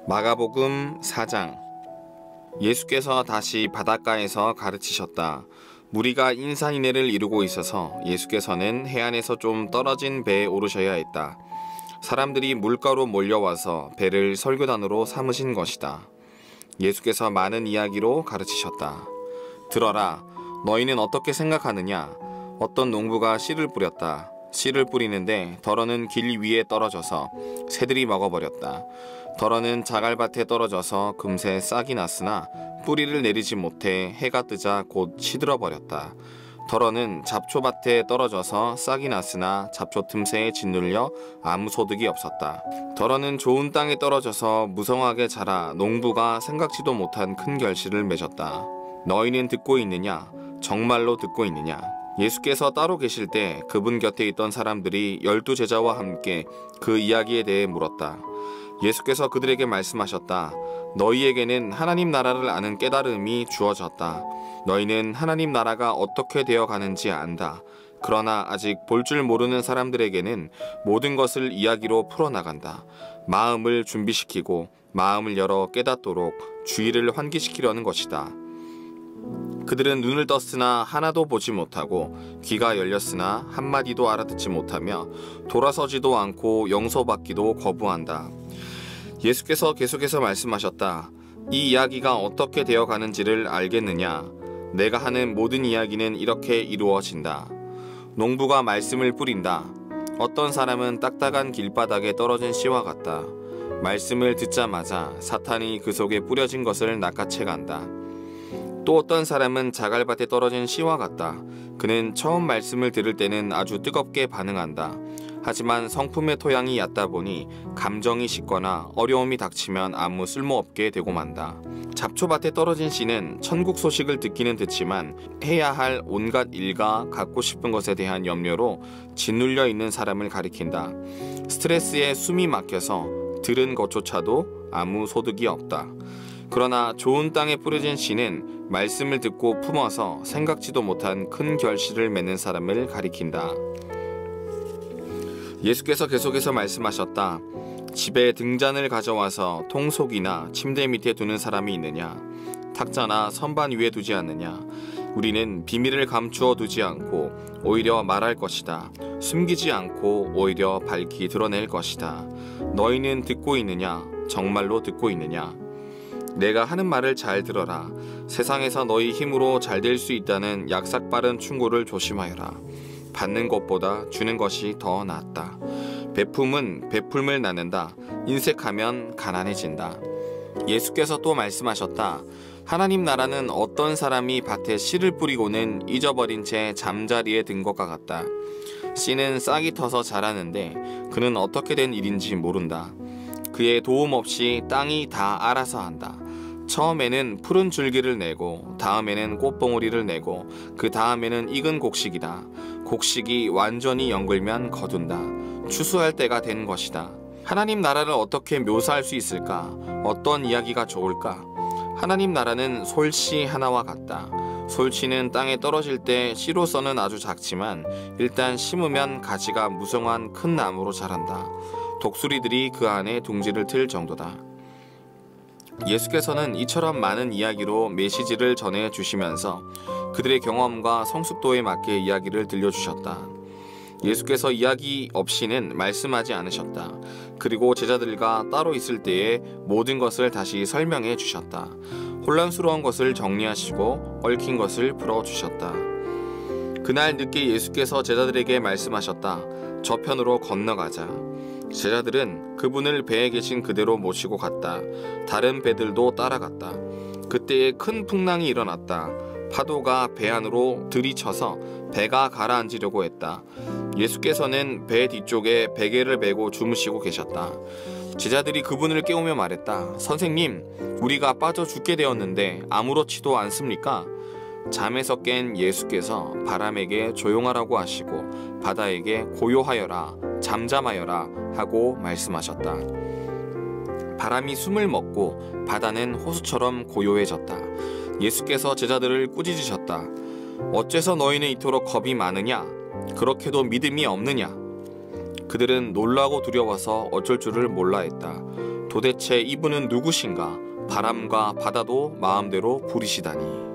마가복음 4장. 예수께서 다시 바닷가에서 가르치셨다. 무리가 인산이네를 이루고 있어서 예수께서는 해안에서 좀 떨어진 배에 오르셔야 했다. 사람들이 물가로 몰려와서 배를 설교단으로 삼으신 것이다. 예수께서 많은 이야기로 가르치셨다. 들어라, 너희는 어떻게 생각하느냐? 어떤 농부가 씨를 뿌렸다. 씨를 뿌리는데 덜어는 길 위에 떨어져서 새들이 먹어버렸다. 덜어는 자갈밭에 떨어져서 금세 싹이 났으나 뿌리를 내리지 못해 해가 뜨자 곧 시들어버렸다. 덜어는 잡초밭에 떨어져서 싹이 났으나 잡초 틈새에 짓눌려 아무 소득이 없었다. 덜어는 좋은 땅에 떨어져서 무성하게 자라 농부가 생각지도 못한 큰 결실을 맺었다. 너희는 듣고 있느냐? 정말로 듣고 있느냐? 예수께서 따로 계실 때 그분 곁에 있던 사람들이 12제자와 함께 그 이야기에 대해 물었다. 예수께서 그들에게 말씀하셨다. 너희에게는 하나님 나라를 아는 깨달음이 주어졌다. 너희는 하나님 나라가 어떻게 되어 가는지 안다. 그러나 아직 볼 줄 모르는 사람들에게는 모든 것을 이야기로 풀어나간다. 마음을 준비시키고 마음을 열어 깨닫도록 주의를 환기시키려는 것이다. 그들은 눈을 떴으나 하나도 보지 못하고 귀가 열렸으나 한마디도 알아듣지 못하며 돌아서지도 않고 용서받기도 거부한다. 예수께서 계속해서 말씀하셨다. 이 이야기가 어떻게 되어 가는지를 알겠느냐? 내가 하는 모든 이야기는 이렇게 이루어진다. 농부가 말씀을 뿌린다. 어떤 사람은 딱딱한 길바닥에 떨어진 씨와 같다. 말씀을 듣자마자 사탄이 그 속에 뿌려진 것을 낚아채 간다. 또 어떤 사람은 자갈밭에 떨어진 씨와 같다. 그는 처음 말씀을 들을 때는 아주 뜨겁게 반응한다. 하지만 성품의 토양이 얕다 보니 감정이 식거나 어려움이 닥치면 아무 쓸모없게 되고 만다. 잡초밭에 떨어진 씨는 천국 소식을 듣기는 듣지만 해야 할 온갖 일과 갖고 싶은 것에 대한 염려로 짓눌려 있는 사람을 가리킨다. 스트레스에 숨이 막혀서 들은 것조차도 아무 소득이 없다. 그러나 좋은 땅에 뿌려진 씨는 말씀을 듣고 품어서 생각지도 못한 큰 결실을 맺는 사람을 가리킨다. 예수께서 계속해서 말씀하셨다. 집에 등잔을 가져와서 통속이나 침대 밑에 두는 사람이 있느냐? 탁자나 선반 위에 두지 않느냐? 우리는 비밀을 감추어 두지 않고 오히려 말할 것이다. 숨기지 않고 오히려 밝히 드러낼 것이다. 너희는 듣고 있느냐? 정말로 듣고 있느냐? 내가 하는 말을 잘 들어라. 세상에서 너희 힘으로 잘 될 수 있다는 약삭빠른 충고를 조심하여라. 받는 것보다 주는 것이 더 낫다. 베품은 베풀음을 낳는다. 인색하면 가난해진다. 예수께서 또 말씀하셨다. 하나님 나라는 어떤 사람이 밭에 씨를 뿌리고는 잊어버린 채 잠자리에 든 것과 같다. 씨는 싹이 터서 자라는데 그는 어떻게 된 일인지 모른다. 그의 도움 없이 땅이 다 알아서 한다. 처음에는 푸른 줄기를 내고 다음에는 꽃봉오리를 내고 그 다음에는 익은 곡식이다. 곡식이 완전히 연글면 거둔다. 추수할 때가 된 것이다. 하나님 나라를 어떻게 묘사할 수 있을까? 어떤 이야기가 좋을까? 하나님 나라는 솔씨 하나와 같다. 솔씨는 땅에 떨어질 때 씨로서는 아주 작지만 일단 심으면 가지가 무성한 큰 나무로 자란다. 독수리들이 그 안에 둥지를 틀 정도다. 예수께서는 이처럼 많은 이야기로 메시지를 전해주시면서 그들의 경험과 성숙도에 맞게 이야기를 들려주셨다. 예수께서 이야기 없이는 말씀하지 않으셨다. 그리고 제자들과 따로 있을 때에 모든 것을 다시 설명해 주셨다. 혼란스러운 것을 정리하시고 얽힌 것을 풀어주셨다. 그날 늦게 예수께서 제자들에게 말씀하셨다. 저편으로 건너가자. 제자들은 그분을 배에 계신 그대로 모시고 갔다. 다른 배들도 따라갔다. 그때에 큰 풍랑이 일어났다. 파도가 배 안으로 들이쳐서 배가 가라앉으려고 했다. 예수께서는 배 뒤쪽에 베개를 메고 주무시고 계셨다. 제자들이 그분을 깨우며 말했다. 선생님, 우리가 빠져 죽게 되었는데 아무렇지도 않습니까? 잠에서 깬 예수께서 바람에게 조용하라고 하시고 바다에게 고요하여라, 잠잠하여라 하고 말씀하셨다. 바람이 숨을 먹고 바다는 호수처럼 고요해졌다. 예수께서 제자들을 꾸짖으셨다. 어째서 너희는 이토록 겁이 많으냐? 그렇게도 믿음이 없느냐? 그들은 놀라고 두려워서 어쩔 줄을 몰라 했다. 도대체 이분은 누구신가? 바람과 바다도 마음대로 부리시다니.